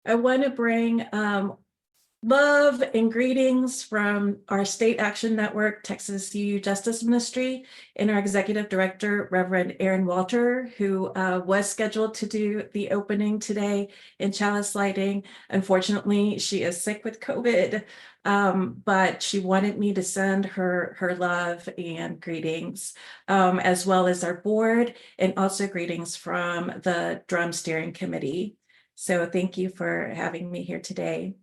I want to bring love and greetings from our State Action Network, Texas UU Justice Ministry, and our Executive Director, Reverend Aaron Walter, who was scheduled to do the opening today in Chalice Lighting. Unfortunately, she is sick with COVID, but she wanted me to send her love and greetings, as well as our board, and also greetings from the Drum Steering Committee. So thank you for having me here today.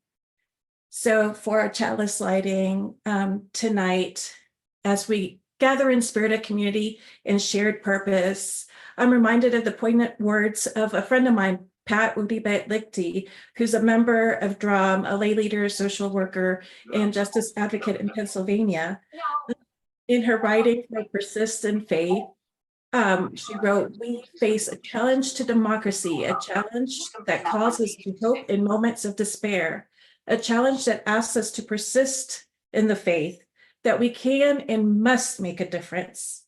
So for our chalice lighting tonight, as we gather in spirit of community and shared purpose, I'm reminded of the poignant words of a friend of mine, Pat Udibet Lichty, who's a member of DRUM, a lay leader, social worker, and justice advocate in Pennsylvania. In her writing for Persistent Faith, she wrote, "We face a challenge to democracy, a challenge that calls us to hope in moments of despair, a challenge that asks us to persist in the faith that we can and must make a difference."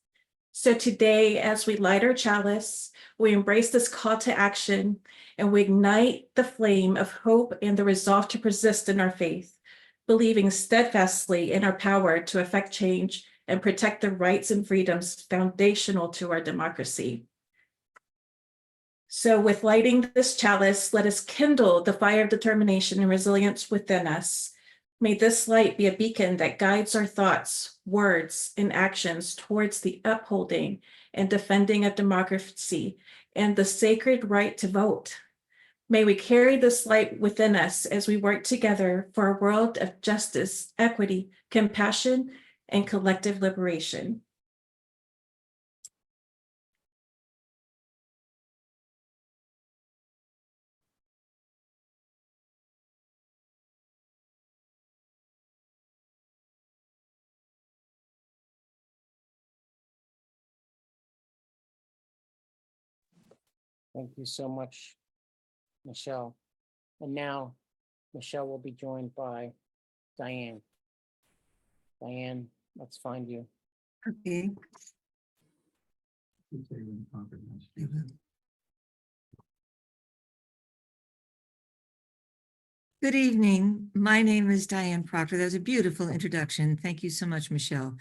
So today, as we light our chalice, we embrace this call to action and we ignite the flame of hope and the resolve to persist in our faith, believing steadfastly in our power to effect change and protect the rights and freedoms foundational to our democracy. So with lighting this chalice, let us kindle the fire of determination and resilience within us. May this light be a beacon that guides our thoughts, words, and actions towards the upholding and defending of democracy and the sacred right to vote. May we carry this light within us as we work together for a world of justice, equity, compassion, and collective liberation. Thank you so much, Michelle. And now Michelle will be joined by Diane. Diane, let's find you. Okay. Good evening. My name is Diane Proctor. That was a beautiful introduction. Thank you so much, Michelle.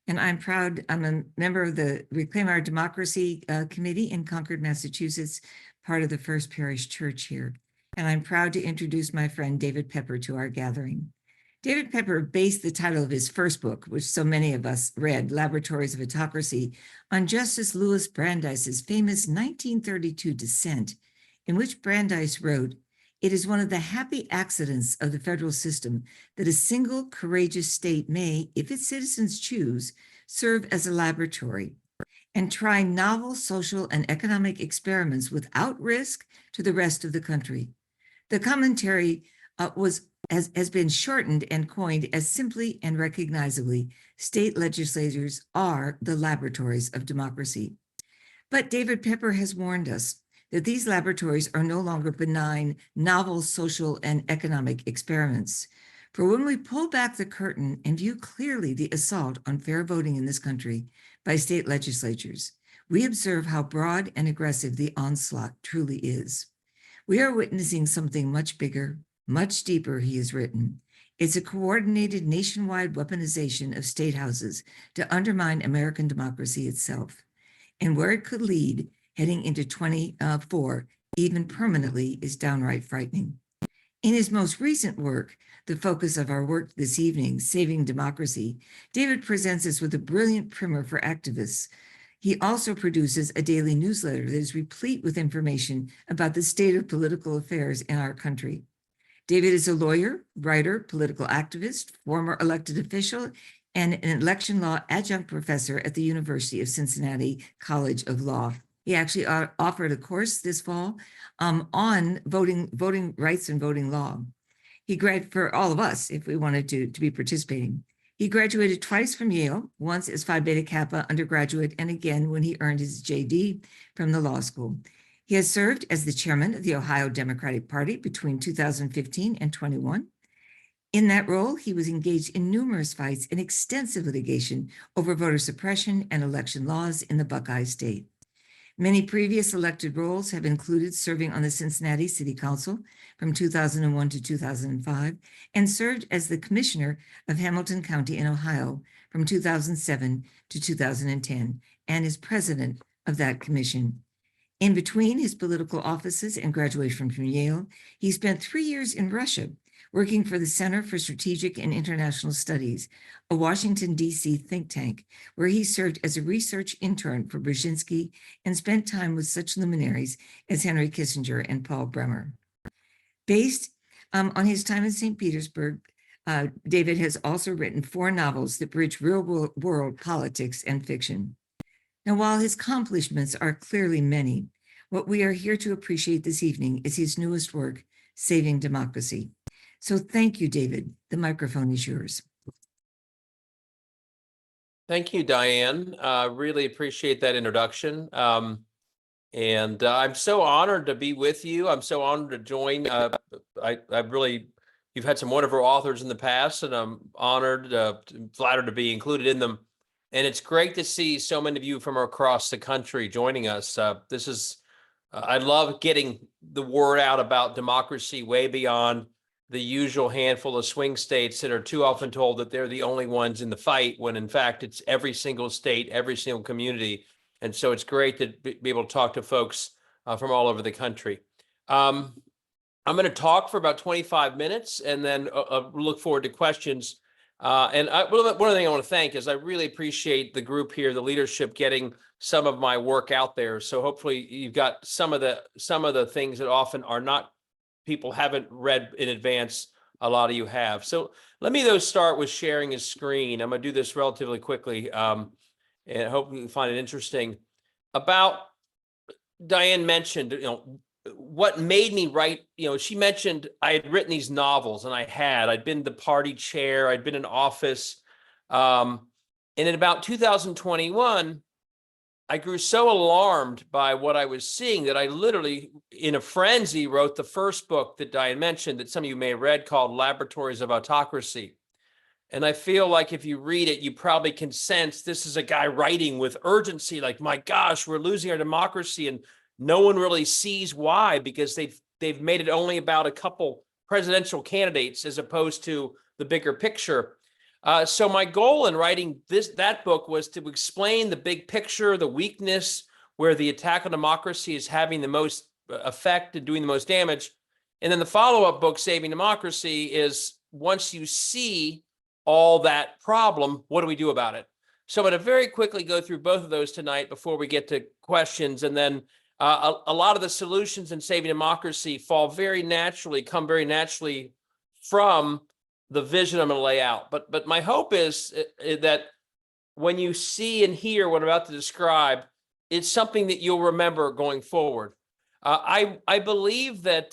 And I'm proud, I'm a member of the Reclaim Our Democracy Committee in Concord, Massachusetts, part of the First Parish Church here. And I'm proud to introduce my friend David Pepper to our gathering. David Pepper based the title of his first book, which so many of us read, Laboratories of Autocracy, on Justice Louis Brandeis's famous 1932 dissent, in which Brandeis wrote, "It is one of the happy accidents of the federal system that a single courageous state may, if its citizens choose, serve as a laboratory and try novel social and economic experiments without risk to the rest of the country." The commentary has been shortened and coined as simply and recognizably, state legislatures are the laboratories of democracy. But David Pepper has warned us that these laboratories are no longer benign, novel social and economic experiments. For when we pull back the curtain and view clearly the assault on fair voting in this country by state legislatures, we observe how broad and aggressive the onslaught truly is. We are witnessing something much bigger, much deeper, he has written. It's a coordinated nationwide weaponization of state houses to undermine American democracy itself. And where it could lead heading into 24, even permanently, is downright frightening. In his most recent work, the focus of our work this evening, Saving Democracy, David presents us with a brilliant primer for activists. He also produces a daily newsletter that is replete with information about the state of political affairs in our country. David is a lawyer, writer, political activist, former elected official, and an election law adjunct professor at the University of Cincinnati College of Law. He actually offered a course this fall on voting rights and voting law. He graduated for all of us if we wanted to be participating. He graduated twice from Yale, once as Phi Beta Kappa undergraduate, and again when he earned his JD from the law school. He has served as the chairman of the Ohio Democratic Party between 2015 and 21. In that role, he was engaged in numerous fights and extensive litigation over voter suppression and election laws in the Buckeye State. Many previous elected roles have included serving on the Cincinnati City Council from 2001 to 2005 and served as the Commissioner of Hamilton County in Ohio from 2007 to 2010 and is president of that commission. In between his political offices and graduation from Yale, he spent 3 years in Russia working for the Center for Strategic and International Studies, a Washington, D.C. think tank, where he served as a research intern for Brzezinski and spent time with such luminaries as Henry Kissinger and Paul Bremer. Based on his time in St. Petersburg, David has also written 4 novels that bridge real-world politics and fiction. Now, while his accomplishments are clearly many, what we are here to appreciate this evening is his newest work, Saving Democracy. So thank you, David. The microphone is yours. Thank you, Diane. Really appreciate that introduction. And I'm so honored to be with you. I'm so honored to join. You've had some wonderful authors in the past, and I'm honored, flattered to be included in them. And it's great to see so many of you from across the country joining us. I love getting the word out about democracy way beyond the usual handful of swing states that are too often told that they're the only ones in the fight, when in fact it's every single state, every single community. And so it's great to be able to talk to folks from all over the country. I'm going to talk for about 25 minutes and then look forward to questions. One of the things I want to thank is I really appreciate the group here, the leadership, getting some of my work out there. So hopefully you've got some of the things that often are not, people haven't read in advance. A lot of you have. So let me though start with sharing a screen. I'm going to do this relatively quickly, and hope you can find it interesting. About Diane mentioned, what made me write, she mentioned I had written these novels, and I'd been the party chair, I'd been in office. And in about 2021, I grew so alarmed by what I was seeing that I literally, in a frenzy, wrote the first book that Diane mentioned that some of you may have read, called Laboratories of Autocracy. And I feel like if you read it, you probably can sense this is a guy writing with urgency, like, my gosh, we're losing our democracy. And no one really sees why, because they've made it only about a couple presidential candidates as opposed to the bigger picture. So my goal in writing that book was to explain the big picture, the weakness, where the attack on democracy is having the most effect and doing the most damage. And then the follow-up book, Saving Democracy, is once you see all that problem, what do we do about it? So I'm going to very quickly go through both of those tonight before we get to questions. And then a lot of the solutions in Saving Democracy come very naturally from the vision I'm going to lay out. But my hope is that when you see and hear what I'm about to describe, it's something that you'll remember going forward. I believe that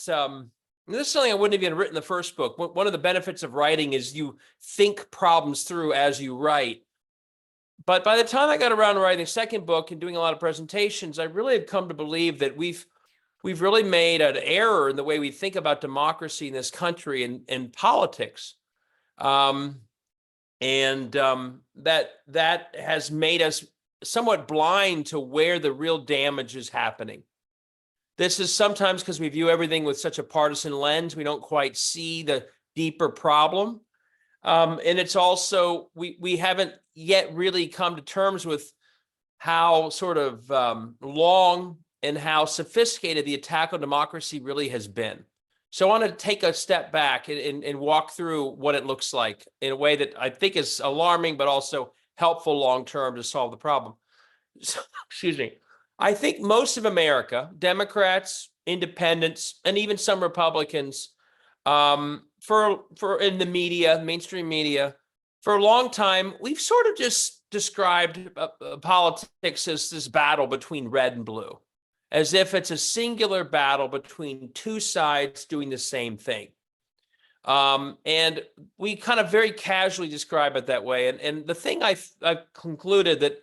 this is something I wouldn't have even written the first book. One of the benefits of writing is you think problems through as you write. But by the time I got around to writing the second book and doing a lot of presentations, I really have come to believe that we've really made an error in the way we think about democracy in this country and politics. That has made us somewhat blind to where the real damage is happening. This is sometimes because we view everything with such a partisan lens, we don't quite see the deeper problem. And it's also, we haven't yet really come to terms with how sort of long and how sophisticated the attack on democracy really has been. So I want to take a step back and walk through what it looks like in a way that I think is alarming, but also helpful long-term to solve the problem. So, excuse me. I think most of America, Democrats, independents, and even some Republicans, for in the media, mainstream media, for a long time, we've sort of just described politics as this battle between red and blue, as if it's a singular battle between two sides doing the same thing. And we kind of very casually describe it that way. And the thing I've concluded that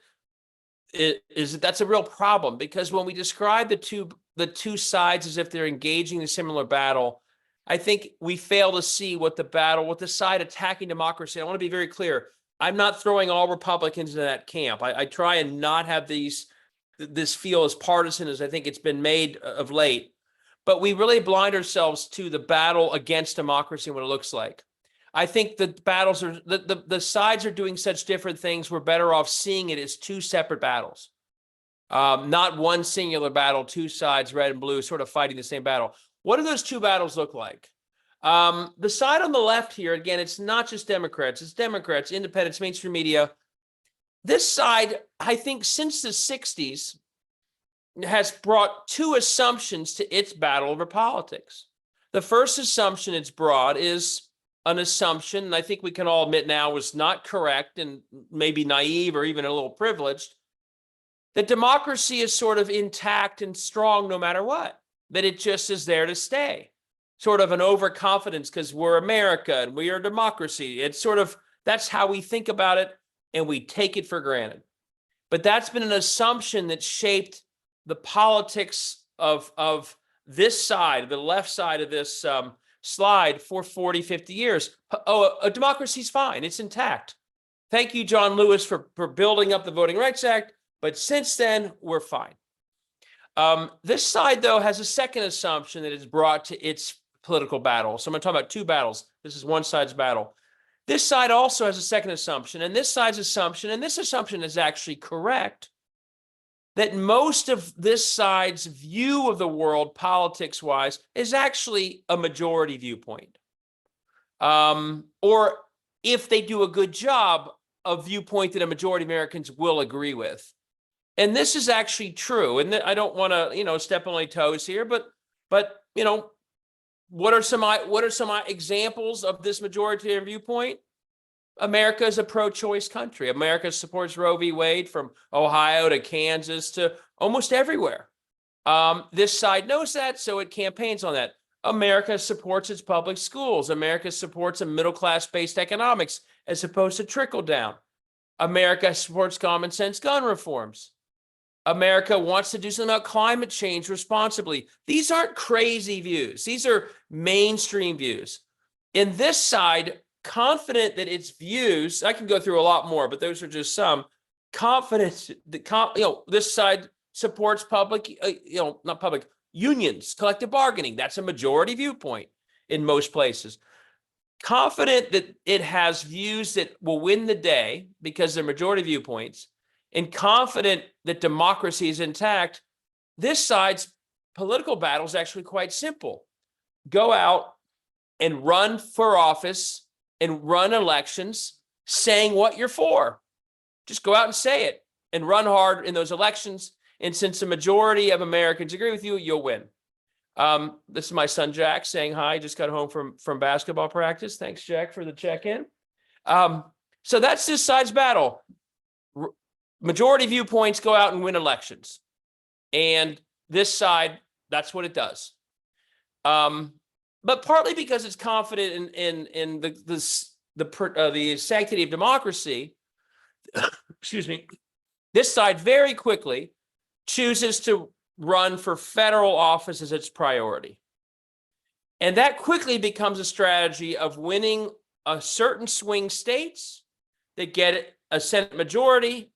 is that that's a real problem, because when we describe the two sides as if they're engaging in a similar battle, I think we fail to see what the side attacking democracy. I want to be very clear. I'm not throwing all Republicans into that camp. I try and not have these this feel as partisan as I think it's been made of late. But we really blind ourselves to the battle against democracy and what it looks like. I think the battles are, the sides are doing such different things. We're better off seeing it as two separate battles. Not one singular battle, two sides, red and blue, sort of fighting the same battle. What do those two battles look like? The side on the left here, again, it's not just Democrats, it's Democrats, independents, mainstream media. This side, I think since the 60s, has brought two assumptions to its battle over politics. The first assumption it's brought is an assumption, and I think we can all admit now was not correct and maybe naive or even a little privileged, that democracy is sort of intact and strong no matter what, that it just is there to stay. Sort of an overconfidence because we're America and we are democracy. It's sort of, that's how we think about it and we take it for granted. But that's been an assumption that shaped the politics of this side, the left side of this slide for 40, 50 years. Oh, a democracy's fine. It's intact. Thank you, John Lewis, for building up the Voting Rights Act. But since then, we're fine. This side, though, has a second assumption that is brought to its political battle. So I'm going to talk about two battles. This is one side's battle. This side also has a second assumption, and this side's assumption, and this assumption is actually correct, that most of this side's view of the world, politics-wise, is actually a majority viewpoint. Or if they do a good job, a viewpoint that a majority of Americans will agree with. And this is actually true. And I don't want to, step on my toes here, but what are some examples of this majority viewpoint? America is a pro-choice country. America supports Roe v. Wade from Ohio to Kansas to almost everywhere. This side knows that, so it campaigns on that. America supports its public schools. America supports a middle-class based economics as opposed to trickle down. America supports common sense gun reforms. America wants to do something about climate change responsibly. These aren't crazy views. These are mainstream views. In this side, confident that its views, I can go through a lot more, but those are just some, confidence that, this side supports public, not public, unions, collective bargaining. That's a majority viewpoint in most places. Confident that it has views that will win the day because they're majority viewpoints, and confident that democracy is intact. This side's political battle is actually quite simple. Go out and run for office and run elections saying what you're for. Just go out and say it and run hard in those elections. And since the majority of Americans agree with you, you'll win. This is my son, Jack, saying hi. Just got home from basketball practice. Thanks, Jack, for the check-in. So that's this side's battle. Majority viewpoints go out and win elections. And this side, that's what it does. But partly because it's confident in the sanctity of democracy, excuse me, this side very quickly chooses to run for federal office as its priority. And that quickly becomes a strategy of winning a certain swing states that get a Senate majority,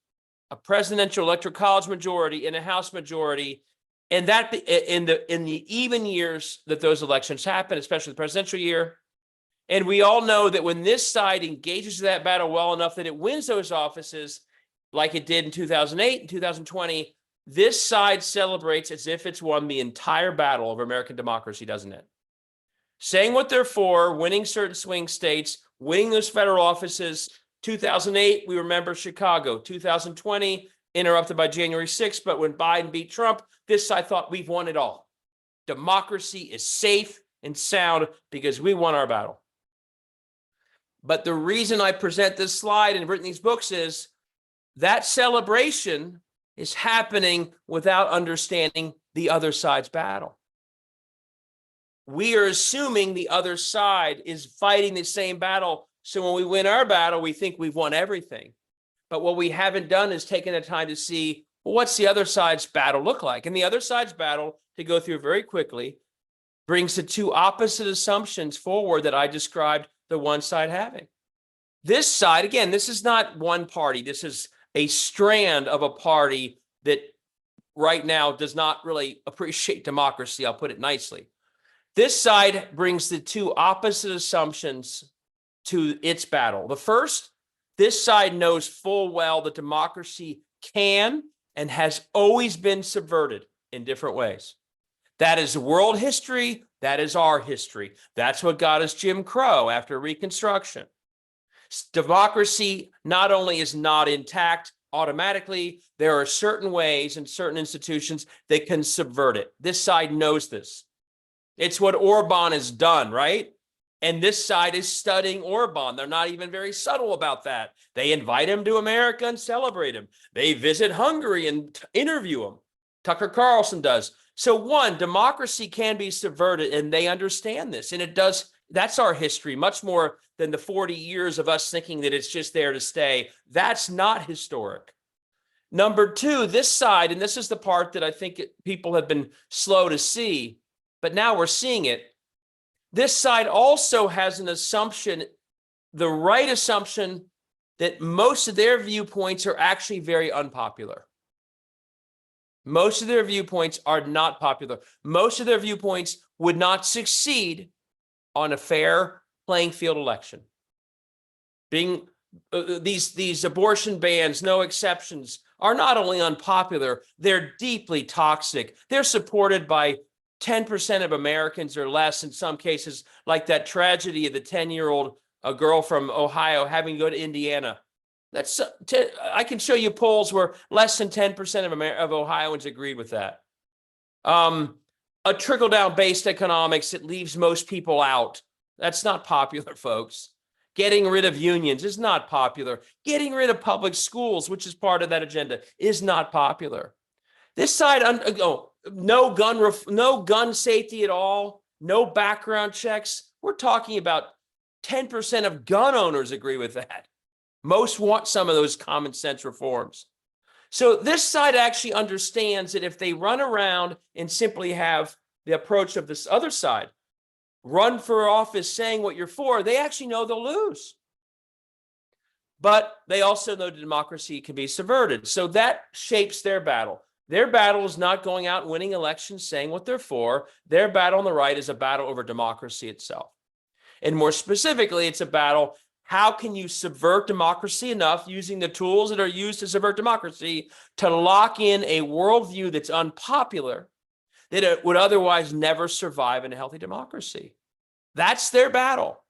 a presidential electoral college majority, and a House majority. And that in the even years that those elections happen, especially the presidential year. And we all know that when this side engages that battle well enough that it wins those offices, like it did in 2008 and 2020, this side celebrates as if it's won the entire battle of American democracy, doesn't it? Saying what they're for, winning certain swing states, winning those federal offices. 2008, we remember Chicago. 2020, interrupted by January 6th, but when Biden beat Trump, this side thought we've won it all. Democracy is safe and sound because we won our battle. But the reason I present this slide and written these books is that celebration is happening without understanding the other side's battle. We are assuming the other side is fighting the same battle. So when we win our battle, we think we've won everything. But what we haven't done is taken the time to see, well, what's the other side's battle look like? And the other side's battle, to go through very quickly, brings the two opposite assumptions forward that I described the one side having. This side, again, this is not one party. This is a strand of a party that right now does not really appreciate democracy. I'll put it nicely. This side brings the two opposite assumptions to its battle. The first, this side knows full well that democracy can and has always been subverted in different ways. That is world history. That is our history. That's what got us Jim Crow after Reconstruction. Democracy not only is not intact automatically, there are certain ways and certain institutions that can subvert it. This side knows this. It's what Orban has done, right? And this side is studying Orban. They're not even very subtle about that. They invite him to America and celebrate him. They visit Hungary and interview him. Tucker Carlson does. So one, democracy can be subverted, and they understand this. And it does. That's our history, much more than the 40 years of us thinking that it's just there to stay. That's not historic. Number two, this side, and this is the part that I think people have been slow to see, but now we're seeing it. This side also has an assumption, the right assumption, that most of their viewpoints are actually very unpopular. Most of their viewpoints are not popular. Most of their viewpoints would not succeed on a fair playing field election. Being these abortion bans, no exceptions, are not only unpopular, they're deeply toxic. They're supported by 10% of Americans or less in some cases, like that tragedy of the 10-year-old girl from Ohio having to go to Indiana. That's I can show you polls where less than 10% of Ohioans agreed with that. A trickle-down based economics that leaves most people out. That's not popular, folks. Getting rid of unions is not popular. Getting rid of public schools, which is part of that agenda, is not popular. This side, no gun safety at all, no background checks. We're talking about 10% of gun owners agree with that. Most want some of those common sense reforms. So this side actually understands that if they run around and simply have the approach of this other side, run for office saying what you're for, they actually know they'll lose. But they also know democracy can be subverted. So that shapes their battle. Their battle is not going out and winning elections saying what they're for. Their battle on the right is a battle over democracy itself. And more specifically, it's a battle. How can you subvert democracy enough using the tools that are used to subvert democracy to lock in a worldview that's unpopular, that it would otherwise never survive in a healthy democracy? That's their battle.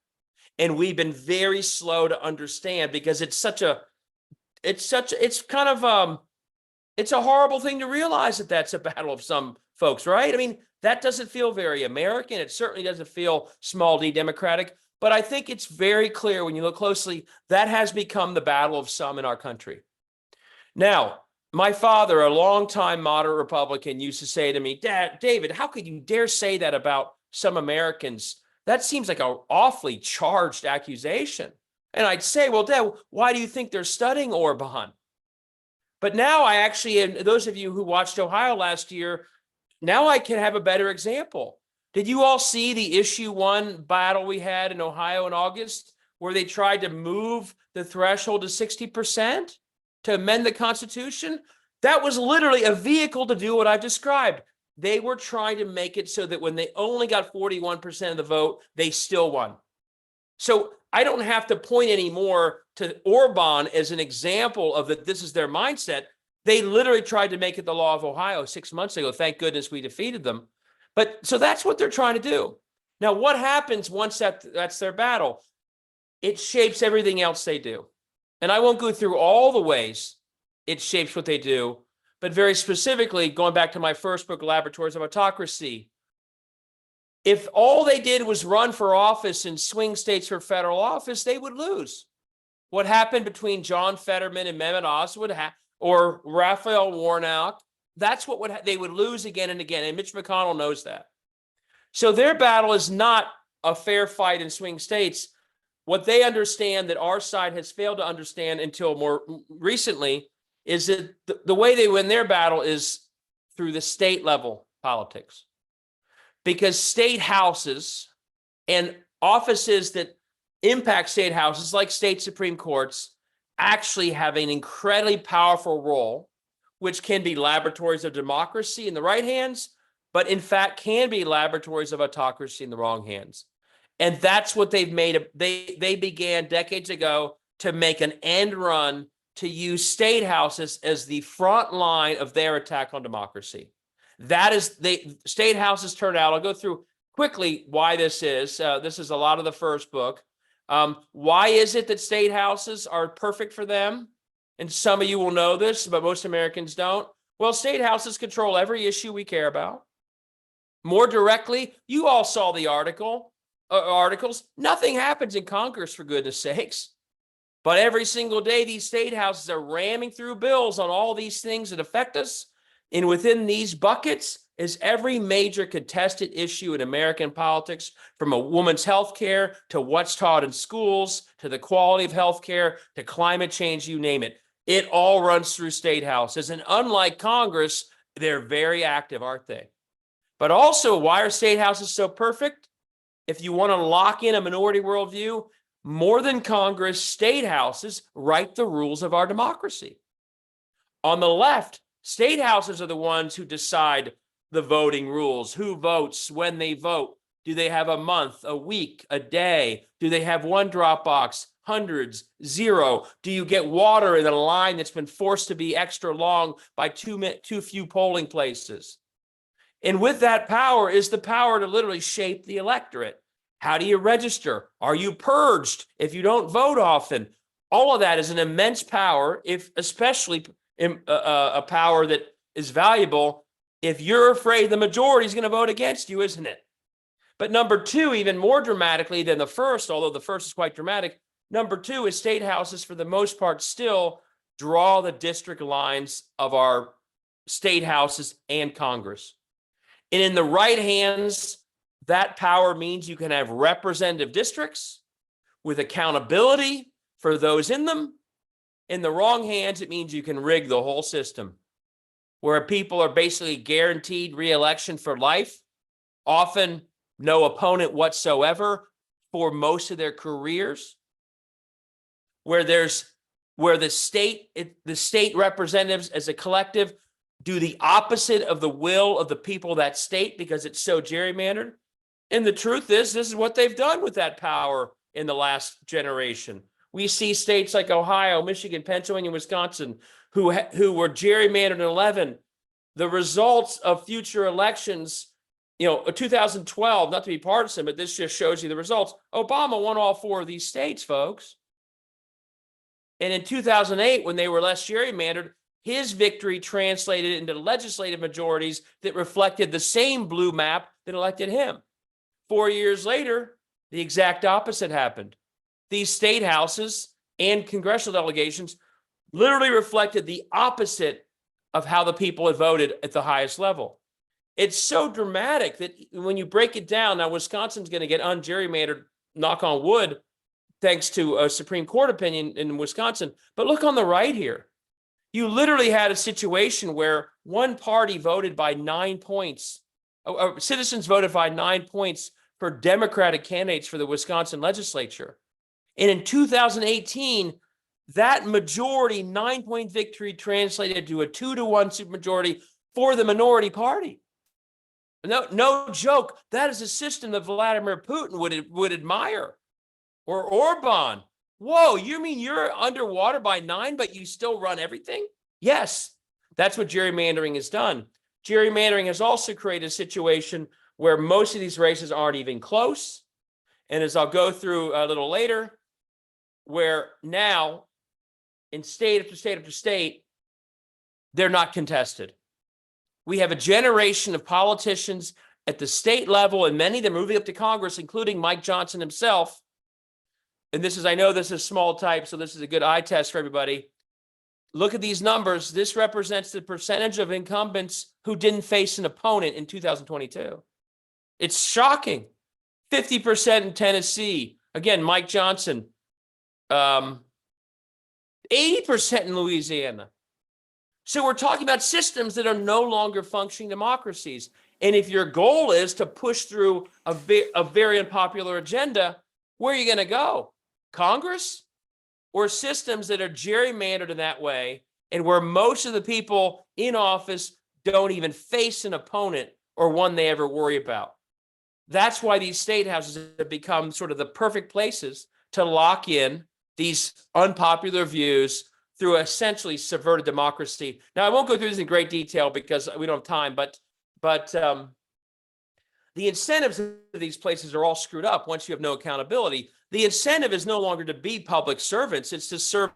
And we've been very slow to understand because it's a horrible thing to realize that that's a battle of some folks, right? I mean, that doesn't feel very American. It certainly doesn't feel small d democratic. But I think it's very clear when you look closely, that has become the battle of some in our country. Now, my father, a longtime moderate Republican, used to say to me, "Dad, David, how could you dare say that about some Americans? That seems like an awfully charged accusation." And I'd say, "Well, Dad, why do you think they're studying Orban?" But now I actually, and those of you who watched Ohio last year, now I can have a better example. Did you all see the issue 1 battle we had in Ohio in August, where they tried to move the threshold to 60% to amend the Constitution? That was literally a vehicle to do what I've described. They were trying to make it so that when they only got 41% of the vote, they still won. So I don't have to point anymore to Orban as an example of that this is their mindset. They literally tried to make it the law of Ohio 6 months ago. Thank goodness we defeated them. But so that's what they're trying to do. Now, what happens once that's their battle? It shapes everything else they do. And I won't go through all the ways it shapes what they do, but very specifically, going back to my first book, Laboratories of Autocracy, if all they did was run for office in swing states for federal office, they would lose. What happened between John Fetterman and Mehmet Oz or Raphael Warnock, that's what they would lose again and again. And Mitch McConnell knows that. So their battle is not a fair fight in swing states. What they understand that our side has failed to understand until more recently is that the way they win their battle is through the state level politics. Because state houses and offices that impact state houses like state Supreme Courts actually have an incredibly powerful role which can be laboratories of democracy in the right hands, but in fact can be laboratories of autocracy in the wrong hands. And that's what they've made. They began decades ago to make an end run to use state houses as the front line of their attack on democracy. That is, state houses turn out. I'll go through quickly why this is. This is a lot of the first book. Why is it that state houses are perfect for them? And some of you will know this, but most Americans don't. Well, state houses control every issue we care about. More directly, you all saw the articles. Nothing happens in Congress, for goodness sakes. But every single day, these state houses are ramming through bills on all these things that affect us. And within these buckets is every major contested issue in American politics, from a woman's health care to what's taught in schools, to the quality of health care, to climate change, you name it. It all runs through state houses. And unlike Congress, they're very active, aren't they? But also, why are state houses so perfect? If you want to lock in a minority worldview, more than Congress, state houses write the rules of our democracy. On the left, state houses are the ones who decide the voting rules, who votes, when they vote. Do they have a month, a week, a day? Do they have one drop box, hundreds, zero? Do you get water in a line that's been forced to be extra long by too few polling places? And with that power is the power to literally shape the electorate. How do you register? Are you purged if you don't vote often? All of that is an immense power, especially a power that is valuable if you're afraid the majority is going to vote against you, isn't it? But number two, even more dramatically than the first, although the first is quite dramatic, number two is state houses, for the most part, still draw the district lines of our state houses and Congress. And in the right hands, that power means you can have representative districts with accountability for those in them. In the wrong hands, it means you can rig the whole system, where people are basically guaranteed re-election for life, often no opponent whatsoever for most of their careers, where the state representatives as a collective do the opposite of the will of the people of that state because it's so gerrymandered. And the truth is, this is what they've done with that power in the last generation. We see states like Ohio, Michigan, Pennsylvania, Wisconsin, who were gerrymandered in 11. The results of future elections, 2012, not to be partisan, but this just shows you the results. Obama won all four of these states, folks. And in 2008, when they were less gerrymandered, his victory translated into legislative majorities that reflected the same blue map that elected him. 4 years later, the exact opposite happened. These state houses and congressional delegations literally reflected the opposite of how the people had voted at the highest level. It's so dramatic that when you break it down, now Wisconsin's going to get ungerrymandered, knock on wood, thanks to a Supreme Court opinion in Wisconsin. But look on the right here. You literally had a situation where one party voted by 9 points. Citizens voted by 9 points for Democratic candidates for the Wisconsin legislature. And in 2018, that majority 9-point victory translated to a 2-to-1 supermajority for the minority party. No joke. That is a system that Vladimir Putin would admire. Or Orban. Whoa, you mean you're underwater by 9, but you still run everything? Yes, that's what gerrymandering has done. Gerrymandering has also created a situation where most of these races aren't even close. And as I'll go through a little later, where now in state after state after state, they're not contested. We have a generation of politicians at the state level, and many of them moving up to Congress, including Mike Johnson himself. And I know this is small type, so this is a good eye test for everybody. Look at these numbers. This represents the percentage of incumbents who didn't face an opponent in 2022. It's shocking. 50% in Tennessee. Again, Mike Johnson. 80% in Louisiana. So we're talking about systems that are no longer functioning democracies. And if your goal is to push through a very unpopular agenda, where are you going to go? Congress or systems that are gerrymandered in that way and where most of the people in office don't even face an opponent or one they ever worry about. That's why these state houses have become sort of the perfect places to lock in these unpopular views through essentially subverted democracy. Now, I won't go through this in great detail because we don't have time, but the incentives of these places are all screwed up once you have no accountability. The incentive is no longer to be public servants, it's to serve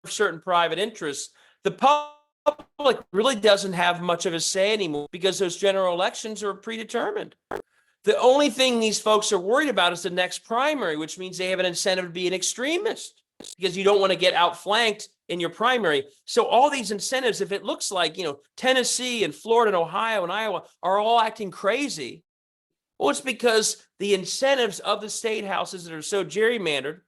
certain private interests. The public really doesn't have much of a say anymore because those general elections are predetermined. The only thing these folks are worried about is the next primary, which means they have an incentive to be an extremist because you don't want to get outflanked in your primary. So all these incentives, if it looks like, Tennessee and Florida and Ohio and Iowa are all acting crazy, well, it's because the incentives of the state houses that are so gerrymandered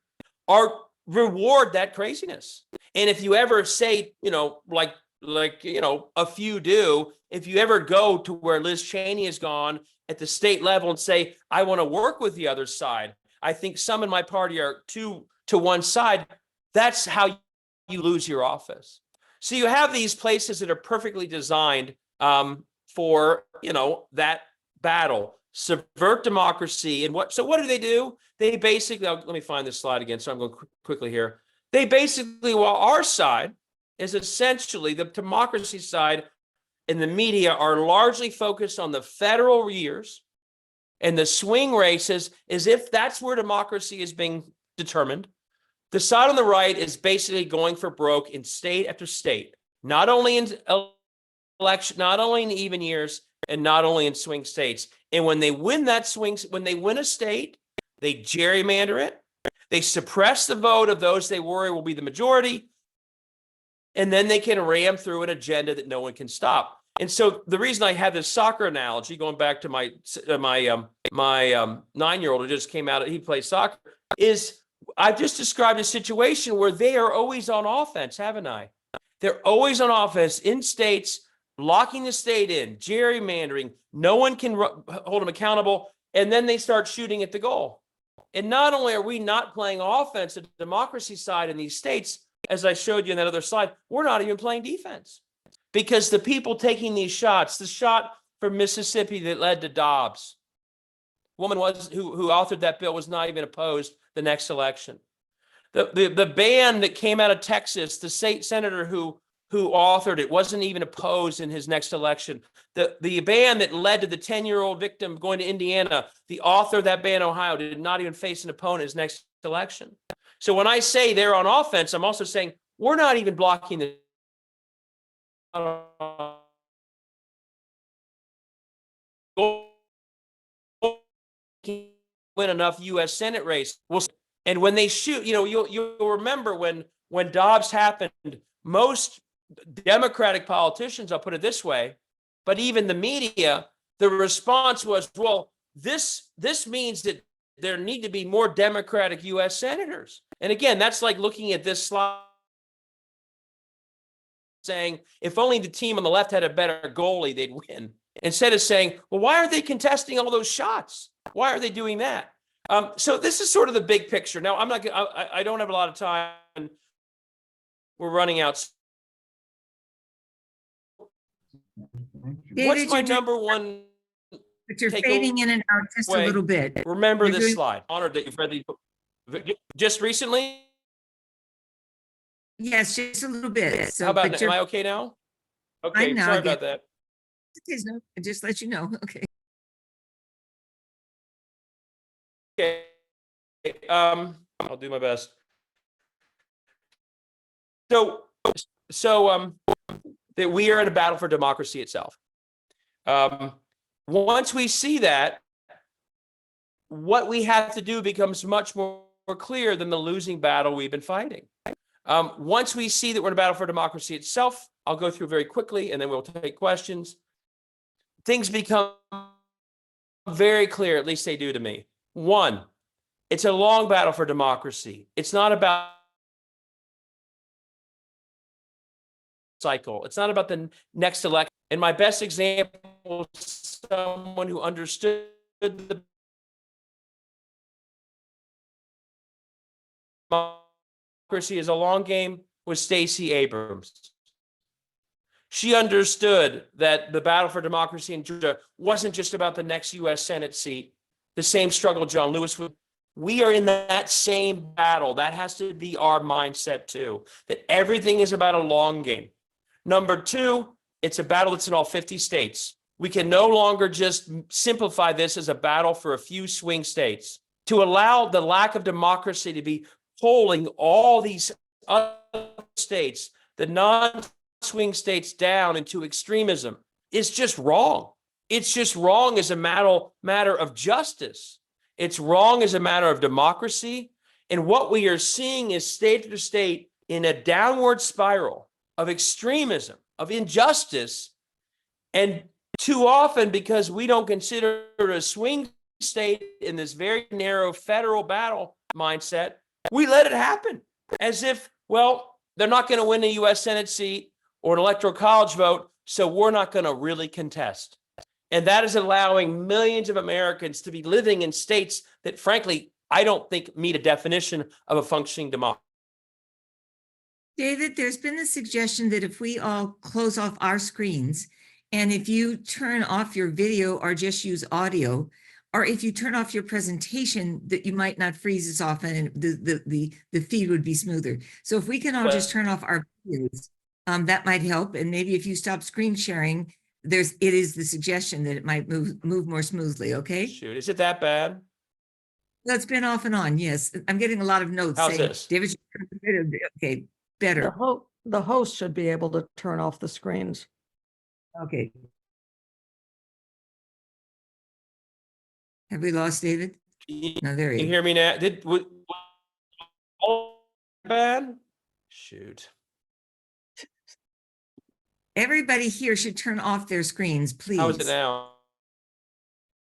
are reward that craziness. And if you ever say, like a few do, if you ever go to where Liz Cheney has gone at the state level and say, I want to work with the other side, I think some in my party are to one side, that's how you lose your office. So you have these places that are perfectly designed for, that battle, subvert democracy. And what do they do? They basically, let me find this slide again. So I'm going quickly here. They basically, while our side is essentially the democracy side and the media are largely focused on the federal years and the swing races as if that's where democracy is being determined. The side on the right is basically going for broke in state after state, not only in election, not only in even years, and not only in swing states. And when they win when they win a state, they gerrymander it. They suppress the vote of those they worry will be the majority. And then they can ram through an agenda that no one can stop. And so the reason I had this soccer analogy, going back to my 9-year-old who just came out, he plays soccer, is I've just described a situation where they are always on offense, haven't I? They're always on offense in states, locking the state in, gerrymandering. No one can hold them accountable. And then they start shooting at the goal. And not only are we not playing offense at the democracy side in these states, as I showed you in that other slide, we're not even playing defense. Because the people taking these shots, the shot from Mississippi that led to Dobbs, woman who authored that bill was not even opposed the next election. The ban that came out of Texas, the state senator who authored it wasn't even opposed in his next election. The ban that led to the 10-year-old victim going to Indiana, the author of that ban in Ohio did not even face an opponent in his next election. So when I say they're on offense, I'm also saying we're not even blocking the win enough U.S. Senate race. And when they shoot, you'll remember when Dobbs happened, most Democratic politicians, I'll put it this way, but even the media, the response was, well, this means that there need to be more Democratic U.S. senators. And again, that's like looking at this slide saying, if only the team on the left had a better goalie, they'd win. Instead of saying, well, why aren't they contesting all those shots? Why are they doing that? So this is sort of the big picture. Now, I don't have a lot of time. We're running out. David, What's my you're number one? But you're take fading in and out just a away? little bit. Remember You're this doing- slide. Honored that you've read these just recently. Yes, just a little bit. So, How about, but am you're I okay now? Okay, now, sorry yeah. about that. no, just let you know. Okay. Okay. I'll do my best. So that we are in a battle for democracy itself. Once we see that, what we have to do becomes much more clear than the losing battle we've been fighting. Once we see that we're in a battle for democracy itself, I'll go through very quickly and then we'll take questions. Things become very clear, at least they do to me. One, it's a long battle for democracy. It's not about cycle. It's not about the next election. And my best example is someone who understood the democracy is a long game was Stacey Abrams. She understood that the battle for democracy in Georgia wasn't just about the next U.S. Senate seat. The same struggle John Lewis would. We are in that same battle. That has to be our mindset too, that everything is about a long game. Number two, it's a battle that's in all 50 states. We can no longer just simplify this as a battle for a few swing states. To allow the lack of democracy to be pulling all these other states, the non-swing states, down into extremism is just wrong. It's just wrong as a matter of justice. It's wrong as a matter of democracy. And what we are seeing is state to state in a downward spiral of extremism, of injustice. And too often, because we don't consider it a swing state in this very narrow federal battle mindset, we let it happen as if, well, they're not going to win a U.S. Senate seat or an electoral college vote, so we're not going to really contest. And that is allowing millions of Americans to be living in states that, frankly, I don't think meet a definition of a functioning democracy. David, there's been a suggestion that if we all close off our screens, and if you turn off your video or just use audio, or if you turn off your presentation, that you might not freeze as often and the feed would be smoother. So if we can all just turn off our videos, that might help. And maybe if you stop screen sharing, it is the suggestion that it might move more smoothly, okay? Shoot, is it that bad? That's been off and on, yes. I'm getting a lot of notes How's saying, this? David, okay, better. The host should be able to turn off the screens. Okay. Have we lost David? Can No, there he you is. hear me now? Bad? Shoot. Everybody here should turn off their screens, please. How is it now?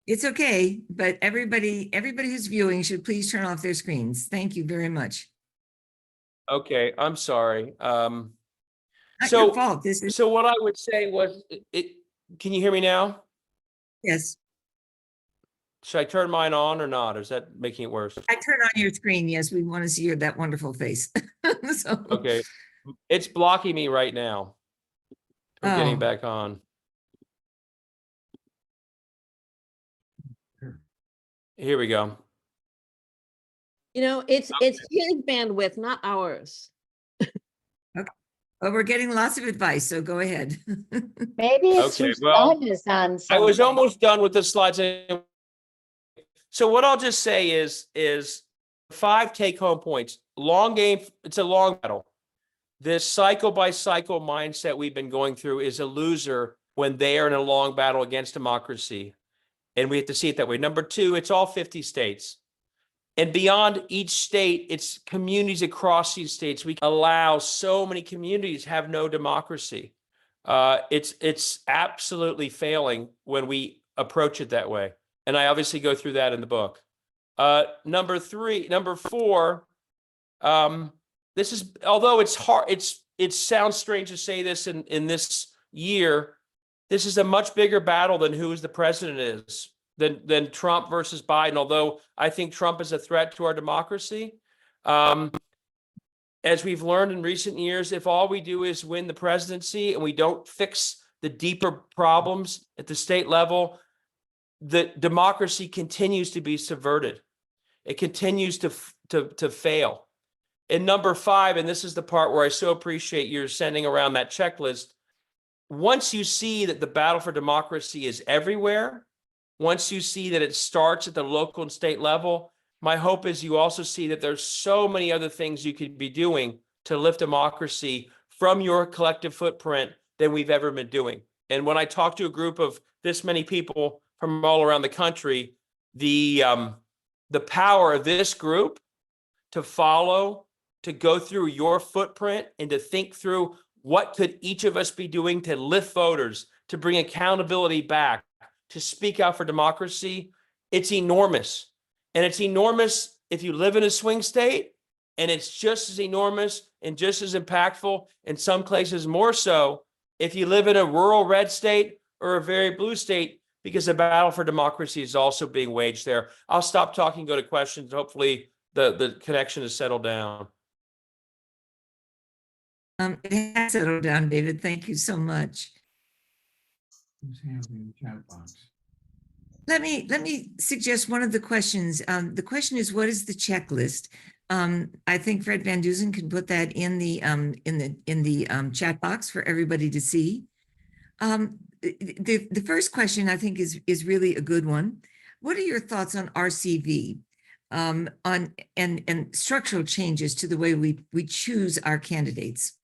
It's okay, but everybody who's viewing should please turn off their screens. Thank you very much. Okay, I'm sorry. Not So- your fault. This is, So what I would say was, can you hear me now? yes. Should I turn mine on or not? Or is that making it worse? I turn on your screen. Yes, we want to see that wonderful face. So, Okay, it's blocking me right now. I'm getting Oh. back on. Here we go. You know, it's his bandwidth, not ours. Oh, we're getting lots of advice, so go ahead. Maybe it's Okay, your well, son is on I was something. almost done with the slides. So what I'll just say is 5 take-home points. Long game, it's a long battle. This cycle by cycle mindset we've been going through is a loser when they are in a long battle against democracy. And we have to see it that way. Number 2, it's all 50 states. And beyond each state, it's communities across these states. We allow so many communities have no democracy. It's absolutely failing when we approach it that way. And I obviously go through that in the book. Number 4, this is, although it's hard, it sounds strange to say this in this year, this is a much bigger battle than who the president is, than Trump versus Biden, although I think Trump is a threat to our democracy. As we've learned in recent years, if all we do is win the presidency and we don't fix the deeper problems at the state level, the democracy continues to be subverted. It continues to fail. And number 5, and this is the part where I so appreciate you're sending around that checklist. Once you see that the battle for democracy is everywhere, once you see that it starts at the local and state level, my hope is you also see that there's so many other things you could be doing to lift democracy from your collective footprint than we've ever been doing. And when I talk to a group of this many people from all around the country, the power of this group to follow, to go through your footprint and to think through what could each of us be doing to lift voters, to bring accountability back, to speak out for democracy, it's enormous. And it's enormous if you live in a swing state, and it's just as enormous and just as impactful, in some places more so, if you live in a rural red state or a very blue state, because the battle for democracy is also being waged there. I'll stop talking, go to questions. Hopefully the connection is settled down. It has settled down, David. Thank you so much. Let me suggest one of the questions. The question is, what is the checklist? I think Fred Van Dusen can put that in the chat box for everybody to see. The first question I think is really a good one. What are your thoughts on RCV? On and structural changes to the way we choose our candidates?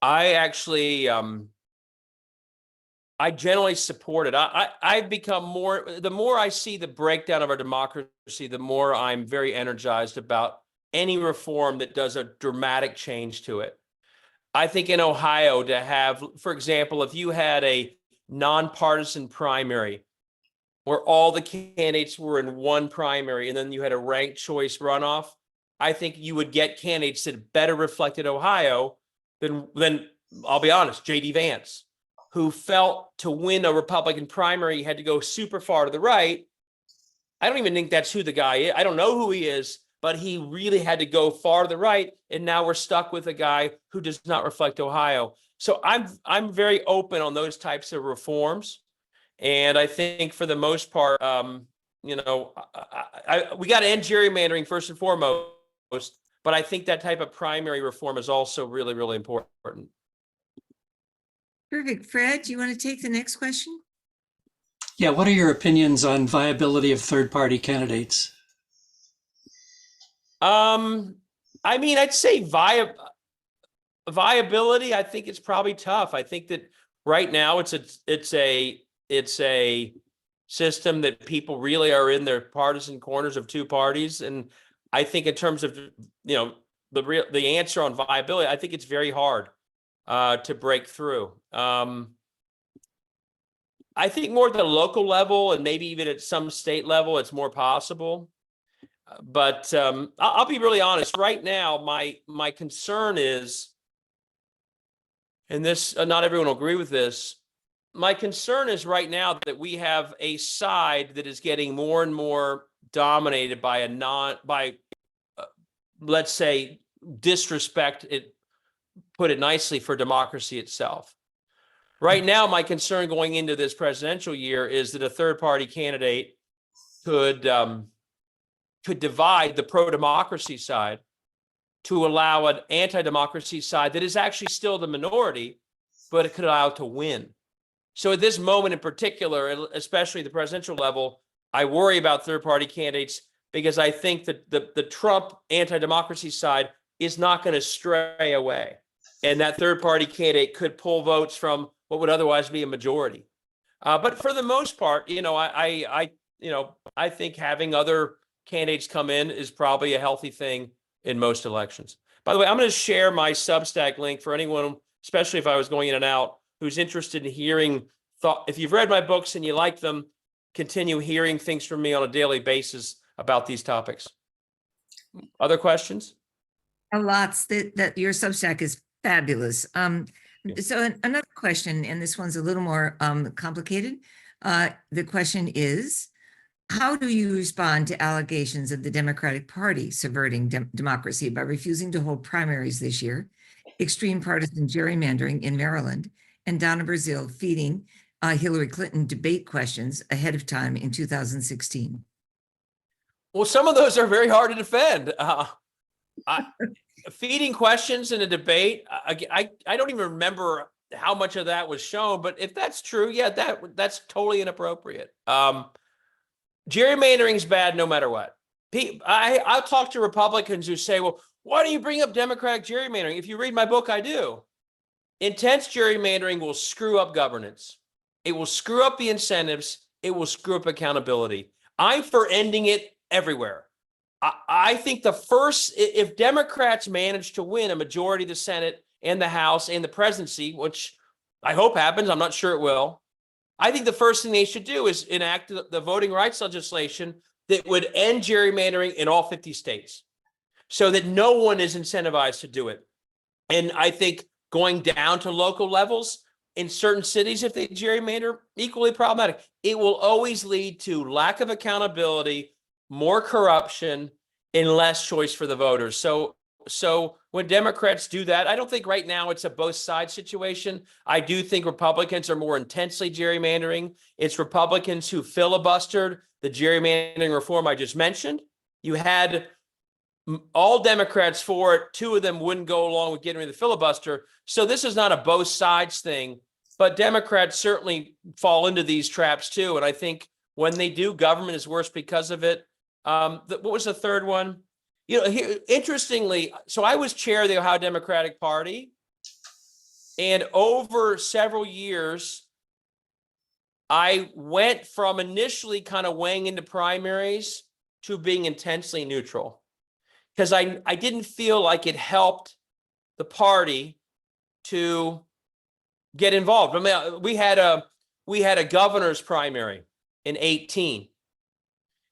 I actually, I generally support it. I've become the more I see the breakdown of our democracy, the more I'm very energized about any reform that does a dramatic change to it. I think in Ohio to have, for example, if you had a nonpartisan primary where all the candidates were in one primary and then you had a ranked choice runoff, I think you would get candidates that better reflected Ohio than I'll be honest, J.D. Vance, who felt to win a Republican primary, he had to go super far to the right. I don't even think that's who the guy is. I don't know who he is, but he really had to go far to the right. And now we're stuck with a guy who does not reflect Ohio. So I'm very open on those types of reforms. And I think for the most part, we got to end gerrymandering first and foremost. But I think that type of primary reform is also really, really important. Perfect. Fred, do you want to take the next question? Yeah, what are your opinions on viability of third-party candidates? I'd say viability. I think it's probably tough. I think that right now it's a system that people really are in their partisan corners of two parties, and I think in terms of the answer on viability, I think it's very hard to break through. I think more at the local level and maybe even at some state level, it's more possible. But I'll be really honest. Right now, my concern is, and this not everyone will agree with this. My concern is right now that we have a side that is getting more and more dominated by let's say, disrespect. It put it nicely for democracy itself. Right now, my concern going into this presidential year is that a third-party candidate could divide the pro-democracy side to allow an anti-democracy side that is actually still the minority, but it could allow it to win. So at this moment in particular, especially the presidential level, I worry about third-party candidates because I think that the Trump anti-democracy side is not going to stray away. And that third-party candidate could pull votes from what would otherwise be a majority. But for the most part, I think having other candidates come in is probably a healthy thing in most elections. By the way, I'm going to share my Substack link for anyone, especially if I was going in and out, who's interested in hearing thought. If you've read my books and you like them, continue hearing things from me on a daily basis about these topics. Other questions? Lots. That your Substack is fabulous. So another question, and this one's a little more complicated. The question is, how do you respond to allegations of the Democratic Party subverting democracy by refusing to hold primaries this year, extreme partisan gerrymandering in Maryland, and Donna Brazile feeding Hillary Clinton debate questions ahead of time in 2016? Well, some of those are very hard to defend. Feeding questions in a debate, I don't even remember how much of that was shown, but if that's true, yeah, that's totally inappropriate. Gerrymandering is bad no matter what. I'll talk to Republicans who say, well, why do you bring up Democratic gerrymandering? If you read my book, I do. Intense gerrymandering will screw up governance. It will screw up the incentives. It will screw up accountability. I'm for ending it everywhere. I think if Democrats manage to win a majority of the Senate and the House and the presidency, which I hope happens, I'm not sure it will, I think the first thing they should do is enact the voting rights legislation that would end gerrymandering in all 50 states so that no one is incentivized to do it. And I think going down to local levels in certain cities, if they gerrymander, equally problematic. It will always lead to lack of accountability, more corruption, and less choice for the voters. So when Democrats do that, I don't think right now it's a both sides situation. I do think Republicans are more intensely gerrymandering. It's Republicans who filibustered the gerrymandering reform I just mentioned. You had all Democrats for it. 2 of them wouldn't go along with getting rid of the filibuster. So this is not a both sides thing, but Democrats certainly fall into these traps too. And I think when they do, government is worse because of it. What was the third one? You know, here, interestingly, so I was chair of the Ohio Democratic Party, and over several years, I went from initially kind of weighing into primaries to being intensely neutral, because I didn't feel like it helped the party to get involved. I mean, we had a governor's primary in 2018.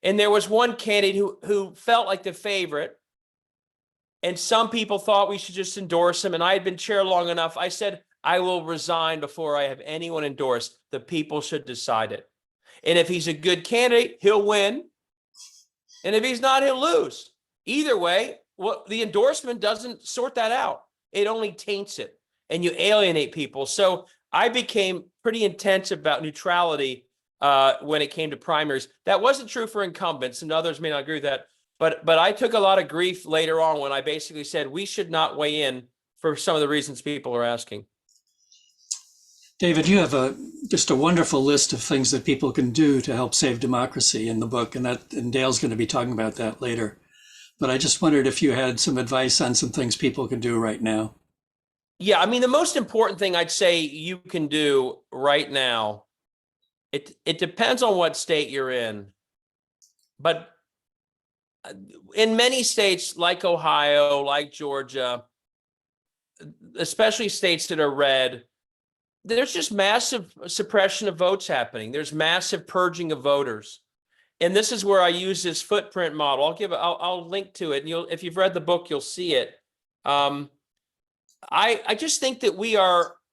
And there was one candidate who felt like the favorite. And some people thought we should just endorse him. And I had been chair long enough. I said, I will resign before I have anyone endorsed. The people should decide it. And if he's a good candidate, he'll win. And if he's not, he'll lose. Either way, the endorsement doesn't sort that out. It only taints it, and you alienate people. So I became pretty intense about neutrality when it came to primaries. That wasn't true for incumbents, and others may not agree with that. But I took a lot of grief later on when I basically said we should not weigh in for some of the reasons people are asking. David, you have just a wonderful list of things that people can do to help save democracy in the book, and Dale's going to be talking about that later. But I just wondered if you had some advice on some things people can do right now. Yeah, I mean, the most important thing I'd say you can do right now, it depends on what state you're in, but in many states like Ohio, like Georgia, especially states that are red, there's just massive suppression of votes happening. There's massive purging of voters. And this is where I use this footprint model. I'll link to it. And if you've read the book, you'll see it. I just think that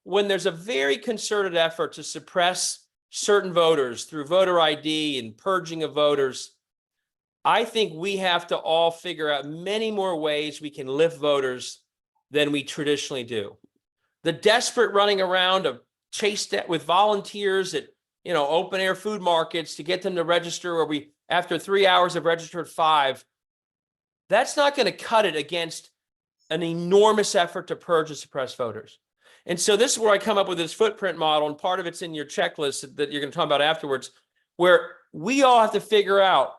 when there's a very concerted effort to suppress certain voters through voter ID and purging of voters, I think we have to all figure out many more ways we can lift voters than we traditionally do. The desperate running around to chase that with volunteers at open air food markets to get them to register, where after 3 hours have registered 5, that's not going to cut it against an enormous effort to purge and suppress voters. And so this is where I come up with this footprint model, and part of it's in your checklist that you're going to talk about afterwards, where we all have to figure out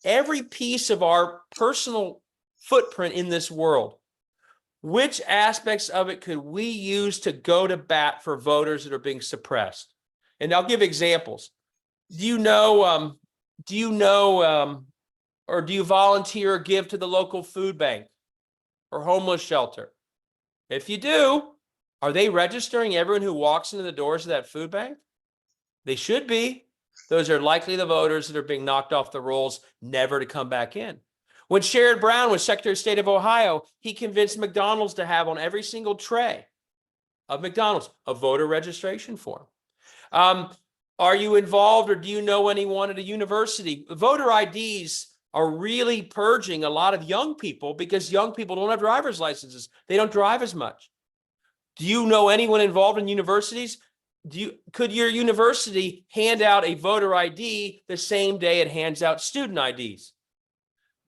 every piece of our personal footprint in this world. Which aspects of it could we use to go to bat for voters that are being suppressed? And I'll give examples. Do you volunteer or give to the local food bank or homeless shelter? If you do, are they registering everyone who walks into the doors of that food bank? They should be. Those are likely the voters that are being knocked off the rolls, never to come back in. When Sherrod Brown was Secretary of State of Ohio, he convinced McDonald's to have on every single tray of McDonald's a voter registration form. Are you involved, or do you know anyone at a university? Voter IDs are really purging a lot of young people because young people don't have driver's licenses. They don't drive as much. Do you know anyone involved in universities? Could your university hand out a voter ID the same day it hands out student IDs?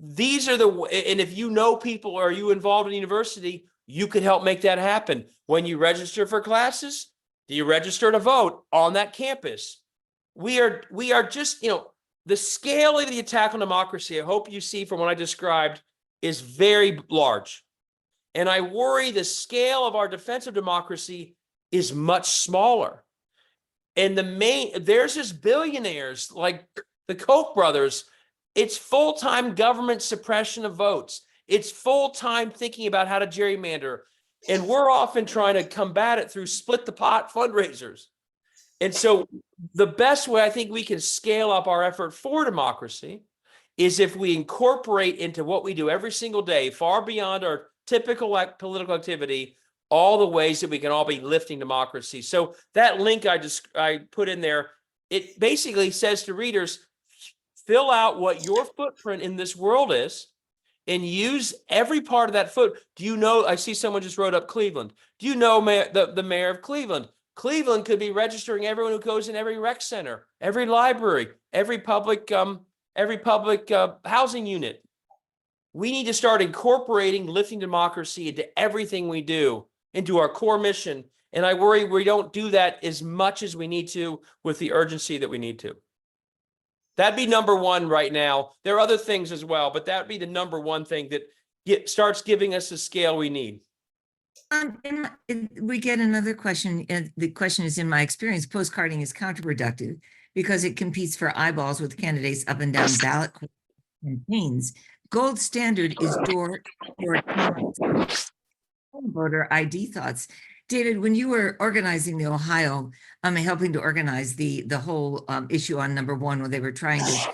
These are and if you know people or are you involved in university, you could help make that happen. When you register for classes, do you register to vote on that campus? We are just, the scale of the attack on democracy, I hope you see from what I described, is very large. And I worry the scale of our defense of democracy is much smaller. And there's just billionaires like the Koch brothers. It's full-time government suppression of votes. It's full-time thinking about how to gerrymander. And we're often trying to combat it through split the pot fundraisers. And so the best way I think we can scale up our effort for democracy is if we incorporate into what we do every single day, far beyond our typical political activity, all the ways that we can all be lifting democracy. So that link I put in there, it basically says to readers, fill out what your footprint in this world is, and use every part of that foot. Do you know, I see someone just wrote up Cleveland. Do you know the mayor of Cleveland? Cleveland could be registering everyone who goes in every rec center, every library, every public housing unit. We need to start incorporating lifting democracy into everything we do, into our core mission. And I worry we don't do that as much as we need to with the urgency that we need to. That'd be number one right now. There are other things as well, but that'd be the number one thing that starts giving us the scale we need. We get another question. And the question is, in my experience, postcarding is counterproductive because it competes for eyeballs with candidates up and down ballot campaigns. Gold standard is door-to-door voter ID thoughts. David, when you were organizing the Ohio, helping to organize the whole issue on number one, when they were trying to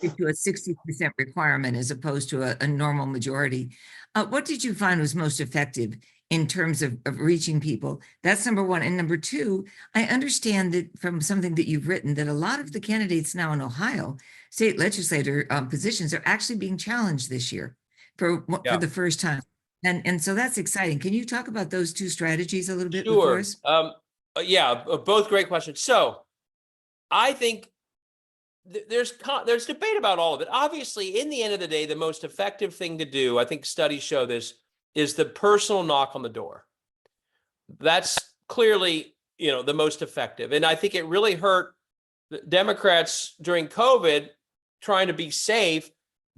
get to a 60% requirement as opposed to a normal majority, what did you find was most effective in terms of reaching people? That's number one. And number two, I understand that from something that you've written that a lot of the candidates now in Ohio, state legislator positions, are actually being challenged this year for the first time. And so that's exciting. Can you talk about those two strategies a little bit before us? Yeah, both great questions. So I think there's debate about all of it. Obviously, in the end of the day, the most effective thing to do, I think studies show this, is the personal knock on the door. That's clearly, the most effective. And I think it really hurt the Democrats during COVID trying to be safe,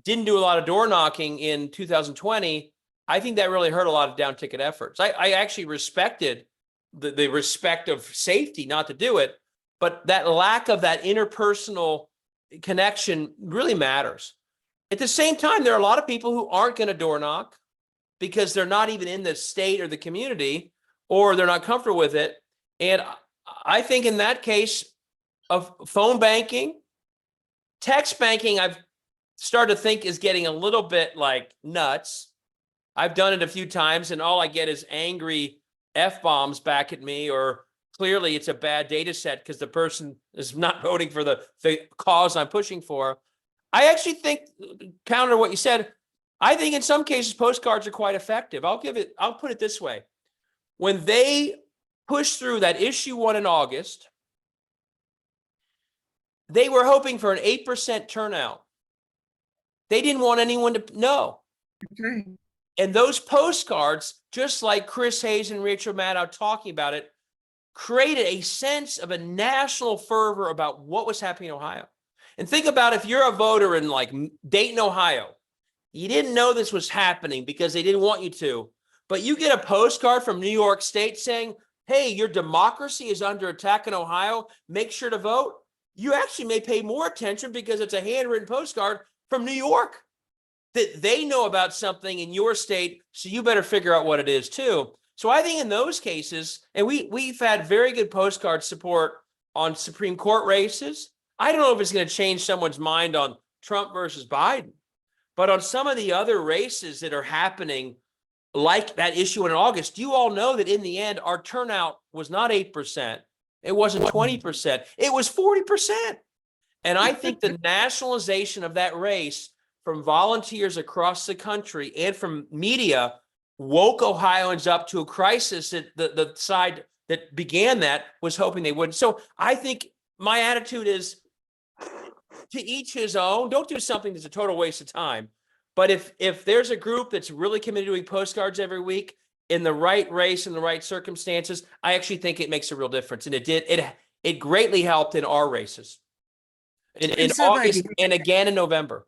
didn't do a lot of door knocking in 2020. I think that really hurt a lot of down ticket efforts. I actually respected the respect of safety not to do it, but that lack of that interpersonal connection really matters. At the same time, there are a lot of people who aren't going to door knock because they're not even in the state or the community, or they're not comfortable with it. And I think in that case of phone banking, text banking, I've started to think is getting a little bit like nuts. I've done it a few times and all I get is angry F-bombs back at me, or clearly it's a bad data set because the person is not voting for the cause I'm pushing for. I actually think, counter what you said, I think in some cases postcards are quite effective. I'll put it this way. When they pushed through that issue 1 in August, they were hoping for an 8% turnout. They didn't want anyone to know. Right. And those postcards, just like Chris Hayes and Rachel Maddow talking about it, created a sense of a national fervor about what was happening in Ohio. And think about if you're a voter in like Dayton, Ohio, you didn't know this was happening because they didn't want you to, but you get a postcard from New York State saying, hey, your democracy is under attack in Ohio, make sure to vote. You actually may pay more attention because it's a handwritten postcard from New York that they know about something in your state, so you better figure out what it is too. So I think in those cases, and we've had very good postcard support on Supreme Court races. I don't know if it's going to change someone's mind on Trump versus Biden, but on some of the other races that are happening, like that issue in August, you all know that in the end, our turnout was not 8%. It wasn't 20%. It was 40%. And I think the nationalization of that race from volunteers across the country and from media woke Ohioans up to a crisis that the side that began that was hoping they wouldn't. So I think my attitude is to each his own. Don't do something that's a total waste of time. But if there's a group that's really committed to doing postcards every week in the right race and the right circumstances, I actually think it makes a real difference. And it greatly helped in our races in so glad August you- and again in November.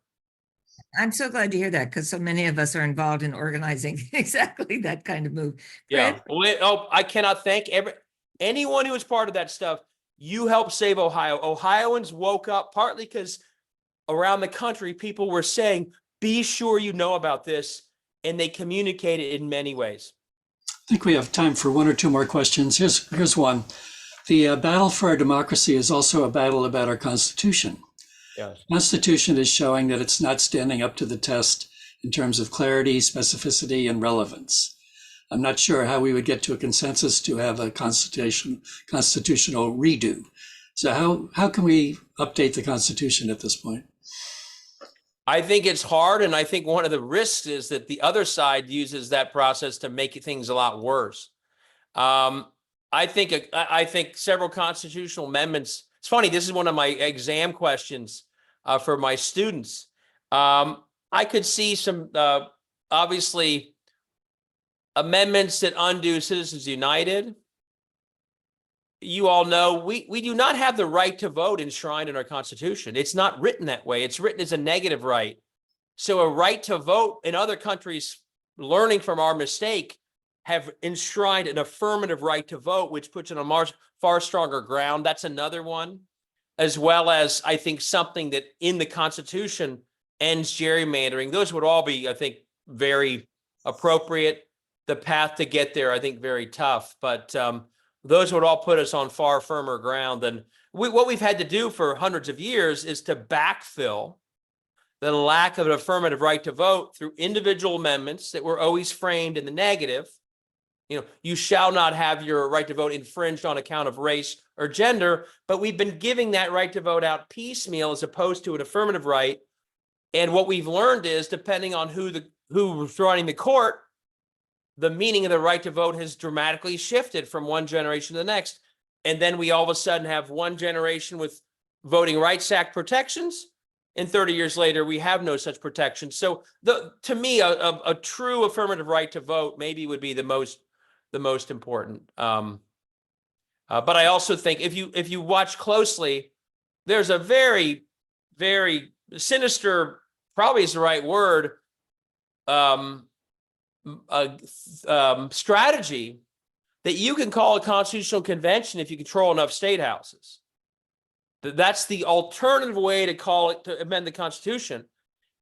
I'm so glad to hear that because so many of us are involved in organizing exactly that kind of move. Yeah. Fred? I cannot thank anyone who was part of that stuff. You helped save Ohio. Ohioans woke up partly because around the country, people were saying, be sure you know about this. And they communicated in many ways. I think we have time for one or two more questions. Here's one. The battle for our democracy is also a battle about our Constitution. Yes. The Constitution is showing that it's not standing up to the test in terms of clarity, specificity, and relevance. I'm not sure how we would get to a consensus to have a constitutional redo. So how can we update the Constitution at this point? I think it's hard, and I think one of the risks is that the other side uses that process to make things a lot worse. I think several constitutional amendments. It's funny. This is one of my exam questions for my students. I could see some obviously amendments that undo Citizens United. You all know we do not have the right to vote enshrined in our Constitution. It's not written that way. It's written as a negative right. So a right to vote in other countries, learning from our mistake, have enshrined an affirmative right to vote, which puts it on far stronger ground. That's another one, as well as I think something that in the Constitution ends gerrymandering. Those would all be, I think, very appropriate. The path to get there, I think, very tough. But those would all put us on far firmer ground than what we've had to do for hundreds of years is to backfill the lack of an affirmative right to vote through individual amendments that were always framed in the negative. You know, you shall not have your right to vote infringed on account of race or gender, but we've been giving that right to vote out piecemeal as opposed to an affirmative right. And what we've learned is, depending on who's running the court, the meaning of the right to vote has dramatically shifted from one generation to the next. And then we all of a sudden have one generation with Voting Rights Act protections, and 30 years later, we have no such protection. So to me, a true affirmative right to vote maybe would be the most important. But I also think if you watch closely, there's a very, very sinister, probably is the right word, strategy that you can call a constitutional convention if you control enough state houses. That's the alternative way to call it, to amend the Constitution.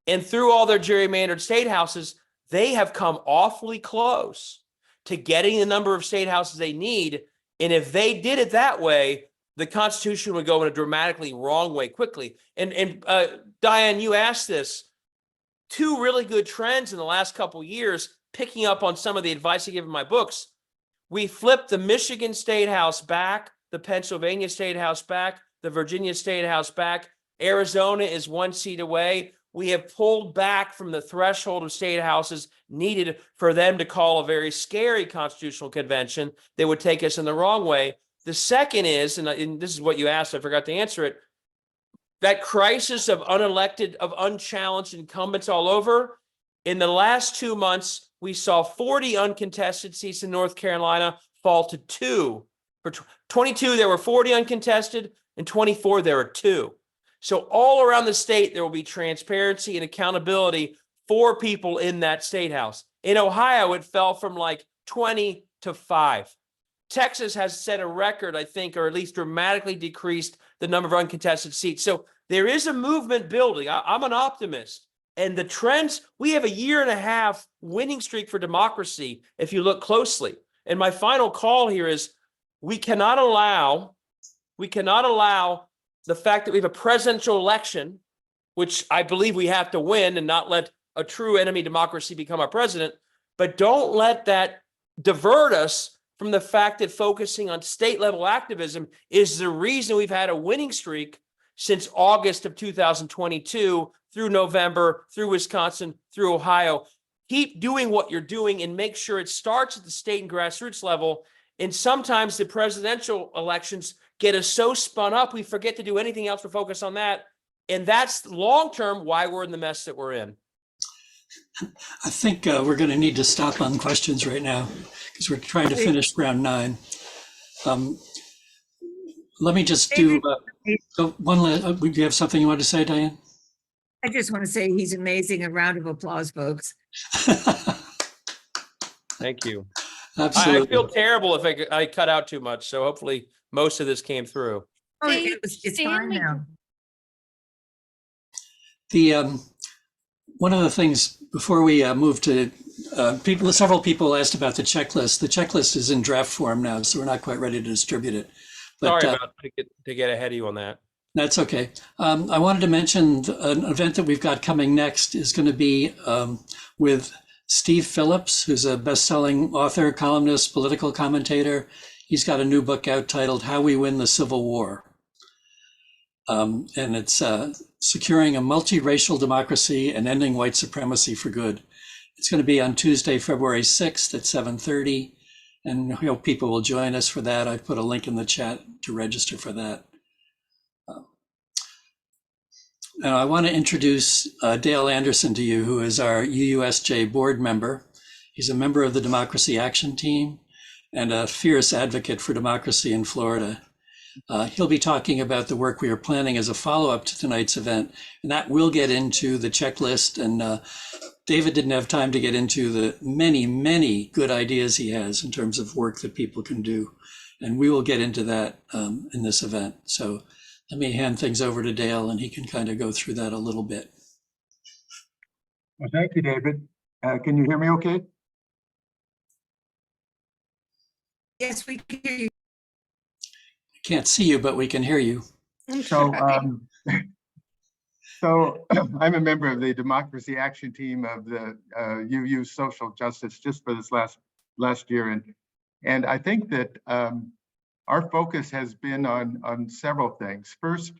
And through all their gerrymandered state houses, they have come awfully close to getting the number of state houses they need. And if they did it that way, the Constitution would go in a dramatically wrong way quickly. And Diane, you asked this. Two really good trends in the last couple of years, picking up on some of the advice I give in my books. We flipped the Michigan State House back, the Pennsylvania State House back, the Virginia State House back. Arizona is 1 seat away. We have pulled back from the threshold of state houses needed for them to call a very scary constitutional convention that would take us in the wrong way. The second is, and this is what you asked, I forgot to answer it, that crisis of unelected, of unchallenged incumbents all over. In the last 2 months, we saw 40 uncontested seats in North Carolina fall to 2. For 22, there were 40 uncontested, and 24, there are 2. So all around the state, there will be transparency and accountability for people in that state house. In Ohio, it fell from like 20 to 5. Texas has set a record, I think, or at least dramatically decreased the number of uncontested seats. So there is a movement building. I'm an optimist. And the trends, we have a 1.5-year winning streak for democracy, if you look closely. And my final call here is we cannot allow the fact that we have a presidential election, which I believe we have to win and not let a true enemy democracy become our president. But don't let that divert us from the fact that focusing on state level activism is the reason we've had a winning streak since August of 2022 through November, through Wisconsin, through Ohio. Keep doing what you're doing and make sure it starts at the state and grassroots level. And sometimes the presidential elections get us so spun up, we forget to do anything else but focus on that. And that's long-term why we're in the mess that we're in. I think we're going to need to stop on questions right now because we're trying to finish round 9. Let me just do one last. Do you have something you want to say, Diane? I just want to say he's amazing. A round of applause, folks. Thank you. Absolutely. I feel terrible if I cut out too much. So hopefully most of this came through. Oh, it's fine now. One of the things before we move to several people asked about the checklist. The checklist is in draft form now, so we're not quite ready to distribute it. But, Sorry about to get ahead of you on that. That's okay. I wanted to mention an event that we've got coming next is going to be with Steve Phillips, who's a best-selling author, columnist, political commentator. He's got a new book out titled How We Win the Civil War. And it's Securing a Multiracial Democracy and Ending White Supremacy for Good. It's going to be on Tuesday, February 6th at 7:30. And I hope people will join us for that. I've put a link in the chat to register for that. Now I want to introduce Dale Anderson to you, who is our UUSJ board member. He's a member of the Democracy Action Team and a fierce advocate for democracy in Florida. He'll be talking about the work we are planning as a follow-up to tonight's event, and that will get into the checklist. And David didn't have time to get into the many, many good ideas he has in terms of work that people can do. And we will get into that in this event. So let me hand things over to Dale, and he can kind of go through that a little bit. Well, thank you, David. Can you hear me okay? Yes, we can hear you. Can't see you, but we can hear you. So, so I'm a member of the Democracy Action Team of the UU Social Justice just for this last year. And I think that our focus has been on several things. First,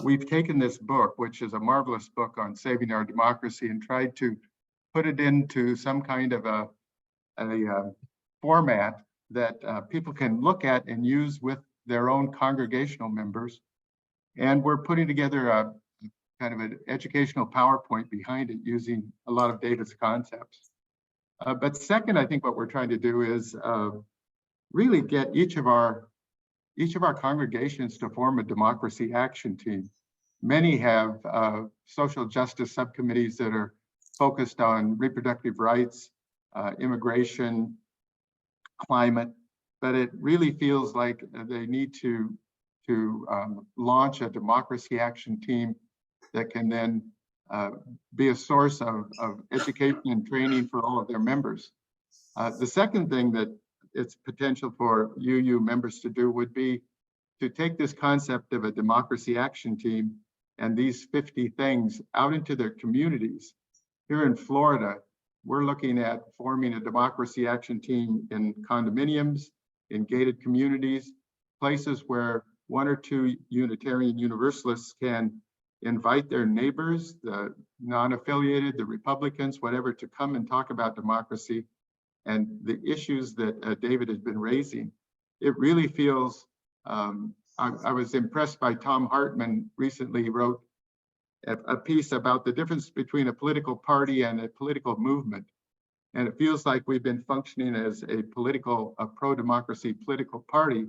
we've taken this book, which is a marvelous book on saving our democracy, and tried to put it into some kind of a format that people can look at and use with their own congregational members. And we're putting together a kind of an educational PowerPoint behind it using a lot of David's concepts. But second, I think what we're trying to do is really get each of our congregations to form a democracy action team. Many have social justice subcommittees that are focused on reproductive rights, immigration, climate, but it really feels like they need to launch a democracy action team that can then be a source of education and training for all of their members. The second thing that it's potential for UU members to do would be to take this concept of a democracy action team and these 50 things out into their communities. Here in Florida, we're looking at forming a democracy action team in condominiums, in gated communities, places where one or two Unitarian Universalists can invite their neighbors, the non-affiliated, the Republicans, whatever, to come and talk about democracy and the issues that David has been raising. It really feels, I was impressed by Tom Hartman recently wrote a piece about the difference between a political party and a political movement. And it feels like we've been functioning as a pro-democracy political party,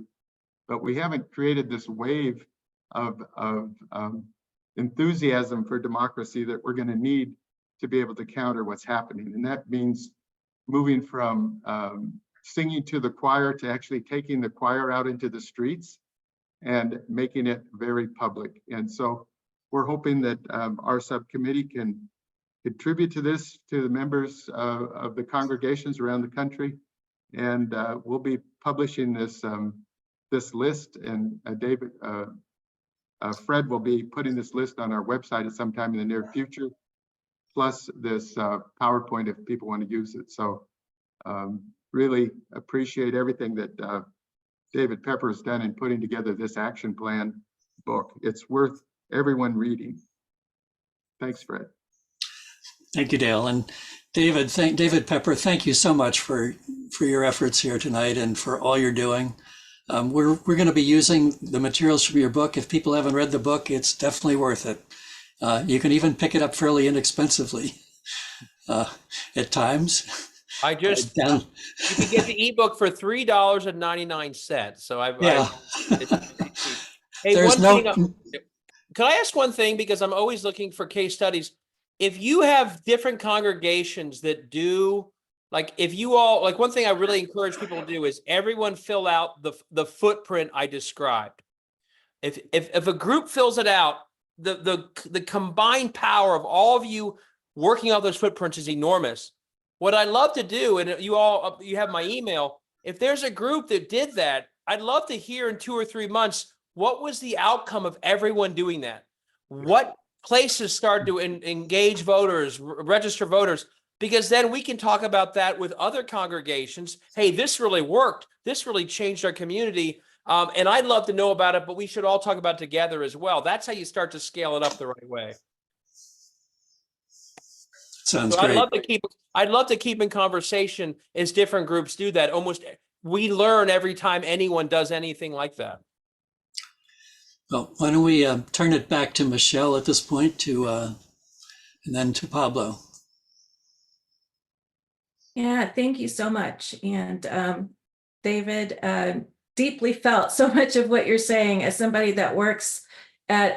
but we haven't created this wave of enthusiasm for democracy that we're going to need to be able to counter what's happening. And that means moving from singing to the choir to actually taking the choir out into the streets and making it very public. And so we're hoping that our subcommittee can contribute to this, to the members of the congregations around the country. And we'll be publishing this list, and Fred will be putting this list on our website at some time in the near future, plus this PowerPoint if people want to use it. So really appreciate everything that David Pepper has done in putting together this action plan book. It's worth everyone reading. Thanks, Fred. Thank you, Dale. And David Pepper, thank you so much for your efforts here tonight and for all you're doing. We're going to be using the materials from your book. If people haven't read the book, it's definitely worth it. You can even pick it up fairly inexpensively at times. I just, you can get the ebook for $3.99. So hey, There's can I ask one thing? Because I'm always looking for case studies. If you have different congregations that do, like if you all, like one thing I really encourage people to do is everyone fill out the footprint I described. If a group fills it out, the combined power of all of you working out those footprints is enormous. What I'd love to do, and you have my email, if there's a group that did that, I'd love to hear in 2 or 3 months, what was the outcome of everyone doing that? What places started to engage voters, register voters, because then we can talk about that with other congregations. Hey, this really worked. This really changed our community. And I'd love to know about it, but we should all talk about it together as well. That's how you start to scale it up the right way. Sounds So I'd great. love to keep in conversation as different groups do that. We learn every time anyone does anything like that. Well, why don't we turn it back to Michelle at this point and then to Pablo. Yeah, thank you so much. And David, deeply felt so much of what you're saying as somebody that works at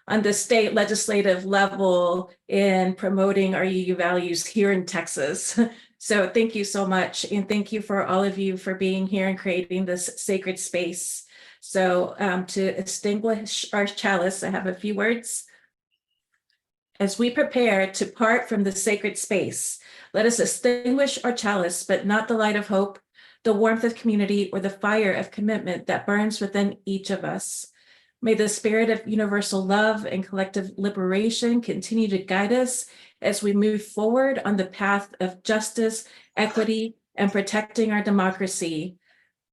on the state legislative level in promoting our UU values here in Texas. So thank you so much. And thank you for all of you for being here and creating this sacred space. So to extinguish our chalice, I have a few words. As we prepare to part from the sacred space, let us extinguish our chalice, but not the light of hope, the warmth of community, or the fire of commitment that burns within each of us. May the spirit of universal love and collective liberation continue to guide us as we move forward on the path of justice, equity, and protecting our democracy,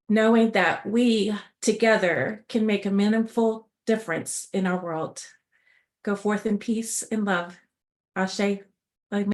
knowing that we together can make a meaningful difference in our world. Go forth in peace and love. Ashe.